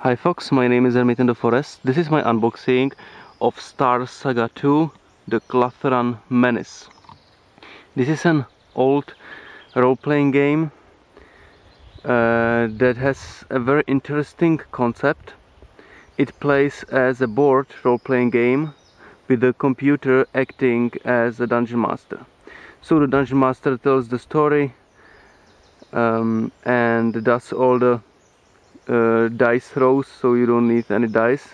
Hi folks, my name is Hermit in the Forest. This is my unboxing of Saga 2, the Clathran Menace. This is an old role-playing game that has a very interesting concept. It plays as a board role-playing game with the computer acting as a dungeon master. So the dungeon master tells the story and does all the dice throws, so you don't need any dice,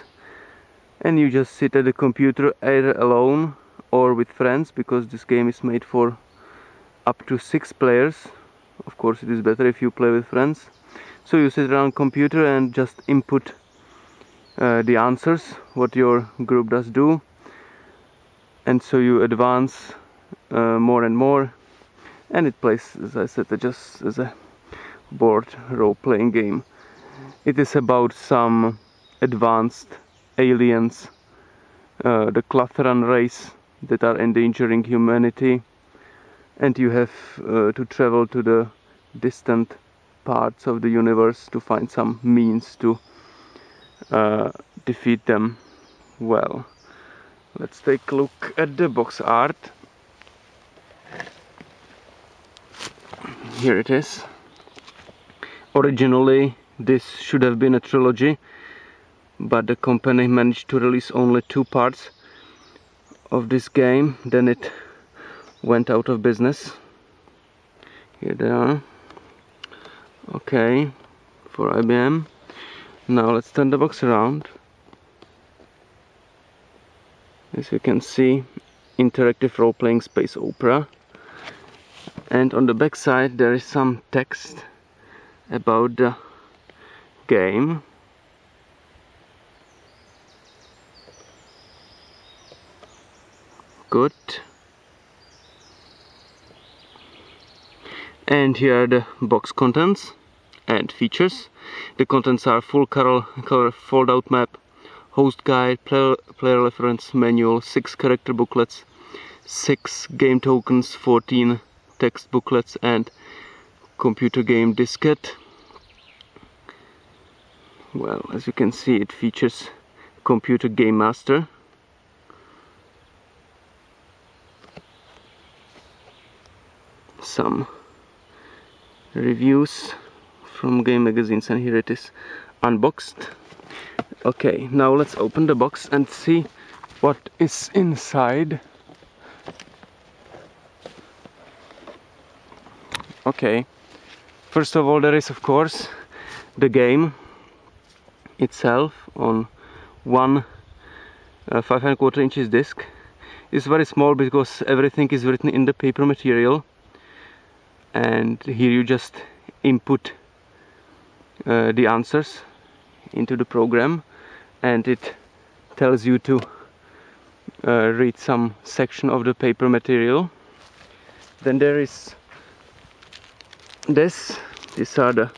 and you just sit at the computer either alone or with friends, because this game is made for up to 6 players. Of course it is better if you play with friends. So you sit around computer and just input the answers what your group does do, and so you advance more and more, and it plays, as I said, just as a board role-playing game. It is about some advanced aliens, the Clathran race, that are endangering humanity, and you have to travel to the distant parts of the universe to find some means to defeat them. Well, let's take a look at the box art. Here it is. Originally this should have been a trilogy, but the company managed to release only 2 parts of this game, then it went out of business. Here they are. Okay, for IBM. Now let's turn the box around. As you can see, interactive role-playing space opera, and on the back side there is some text about the game. Good. And here are the box contents and features. The contents are full color fold-out map, host guide, player reference manual, 6 character booklets, 6 game tokens, 14 text booklets, and computer game diskette. Well, as you can see, it features computer game master, some reviews from game magazines, and here it is unboxed. Okay, now let's open the box and see what is inside. Okay, first of all, there is of course the game itself on one 5¼ inches disc. It's very small because everything is written in the paper material, and here you just input the answers into the program, and it tells you to read some section of the paper material. Then there is this. These are the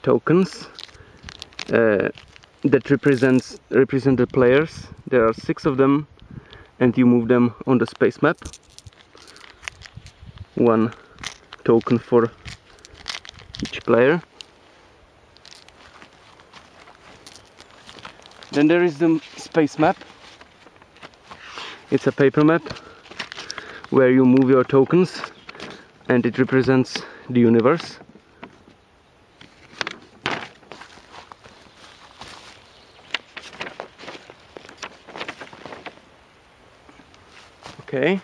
tokens that represent the players. There are 6 of them, and you move them on the space map. 1 token for each player. Then there is the space map. It's a paper map where you move your tokens, and it represents the universe. Okay,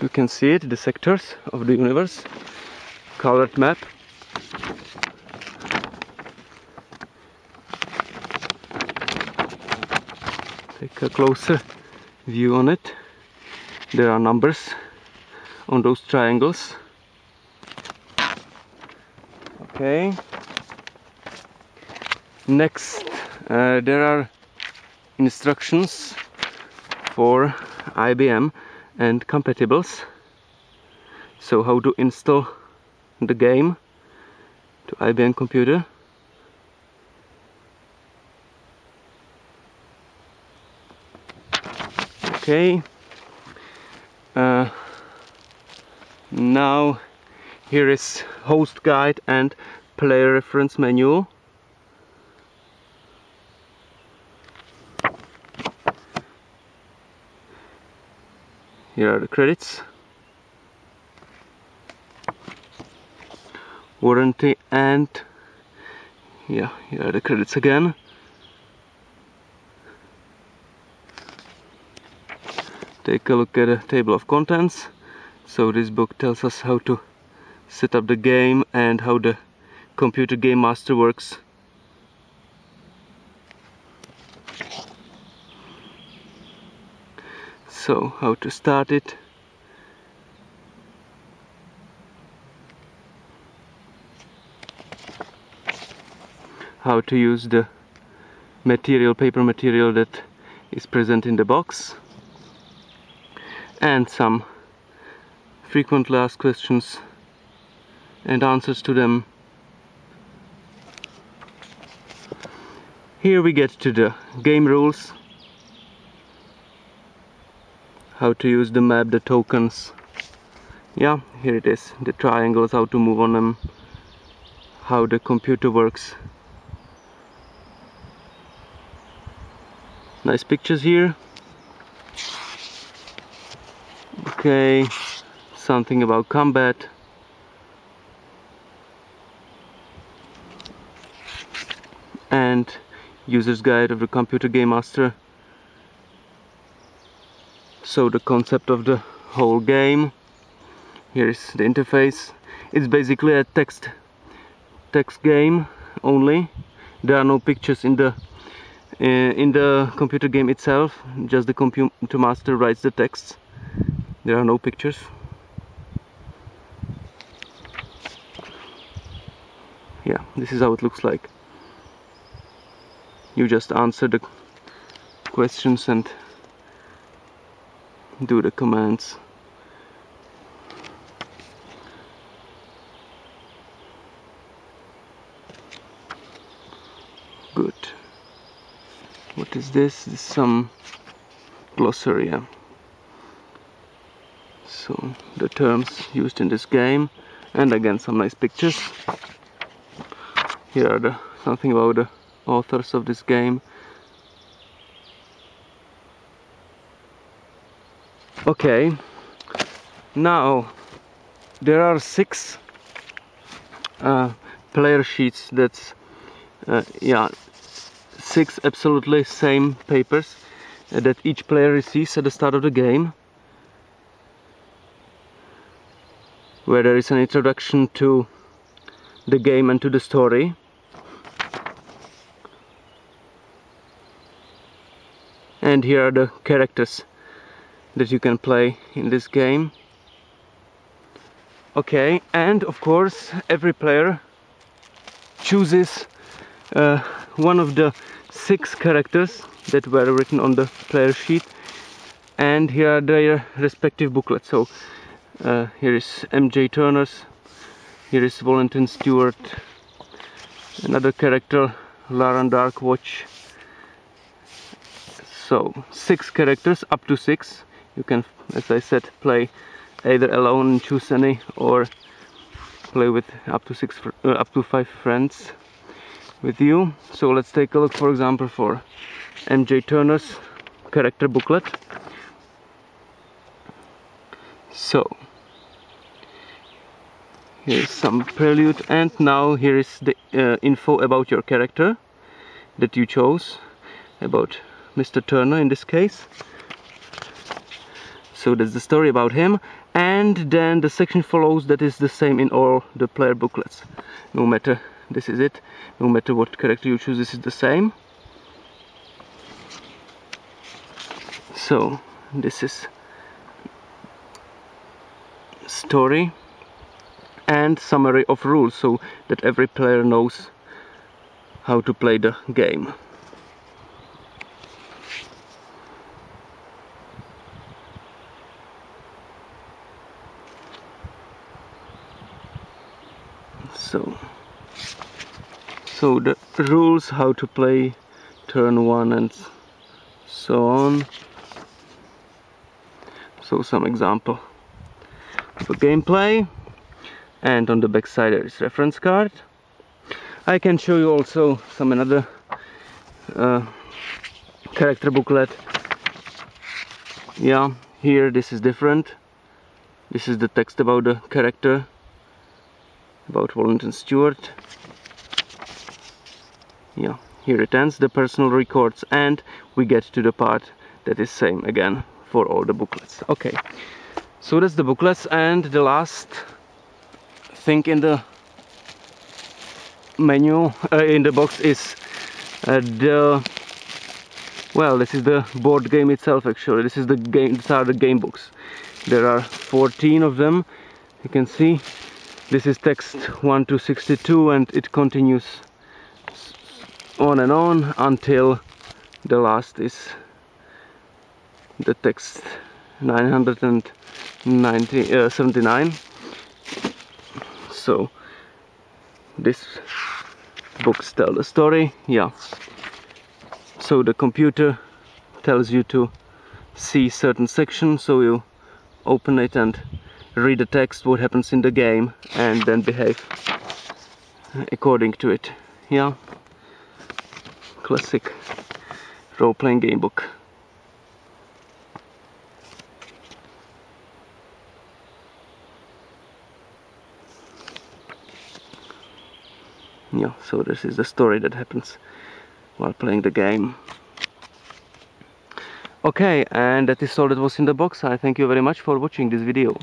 you can see it, the sectors of the universe, colored map. Take a closer view on it. There are numbers on those triangles. Okay. Next, there are instructions for IBM and compatibles. So how to install the game to IBM computer. Okay. Now here is host guide and player reference manual. Here are the credits, warranty, and yeah, here are the credits again. Take a look at the table of contents. So this book tells us how to set up the game and how the computer game master works. So how to start it. How to use the material, paper material that is present in the box. And some frequently asked questions and answers to them. Here we get to the game rules. How to use the map, the tokens. Yeah, here it is. The triangles, how to move on them. How the computer works. Nice pictures here. Okay, something about combat. And user's guide of the computer game master. So the concept of the whole game. Here is the interface. It's basically a text game only. There are no pictures in the computer game itself. Just the computer master writes the text. There are no pictures. Yeah, this is how it looks like. You just answer the questions and do the commands. Good. What is this? This is some glossary. Yeah. So the terms used in this game, and again some nice pictures. Here are something about the authors of this game. Okay, now there are 6 player sheets. That's yeah, 6 absolutely same papers that each player receives at the start of the game, where there is an introduction to the game and to the story. And here are the characters that you can play in this game. Okay, and of course every player chooses one of the 6 characters that were written on the player sheet, and here are their respective booklets. So here is M.J.Turner's, here is Valentin Stewart, another character, Laran Darkwatch. So 6 characters, up to 6. You can, as I said, play either alone and choose any, or play with up to 5 friends with you. So let's take a look, for example, for M.J.Turner's character booklet. So here's some prelude, and now here is the info about your character that you chose, about Mr. Turner in this case. So that's the story about him, and then the section follows that is the same in all the player booklets. No matter, this is it, no matter what character you choose, this is the same. So this is story and summary of rules, so that every player knows how to play the game. So the rules, how to play turn 1 and so on. So some example for gameplay, and on the back side there is reference card. I can show you also some another character booklet. Yeah, Here this is different. This is the text about the character, about Wellington Stewart. Yeah, here it ends, the personal records, and we get to the part that is same again for all the booklets. Okay, so that's the booklets, and the last thing in the menu, in the box, is well, this is the board game itself. Actually, this is the game. These are the game books. There are 14 of them. You can see this is text 1 to 62, and it continues on and on until the last is the text 979. So this books tell the story. Yeah, so the computer tells you to see certain section, so you open it and read the text, what happens in the game, and then behave according to it. Yeah, classic role-playing game book. Yeah, so this is the story that happens while playing the game. Okay, and that is all that was in the box. I thank you very much for watching this video.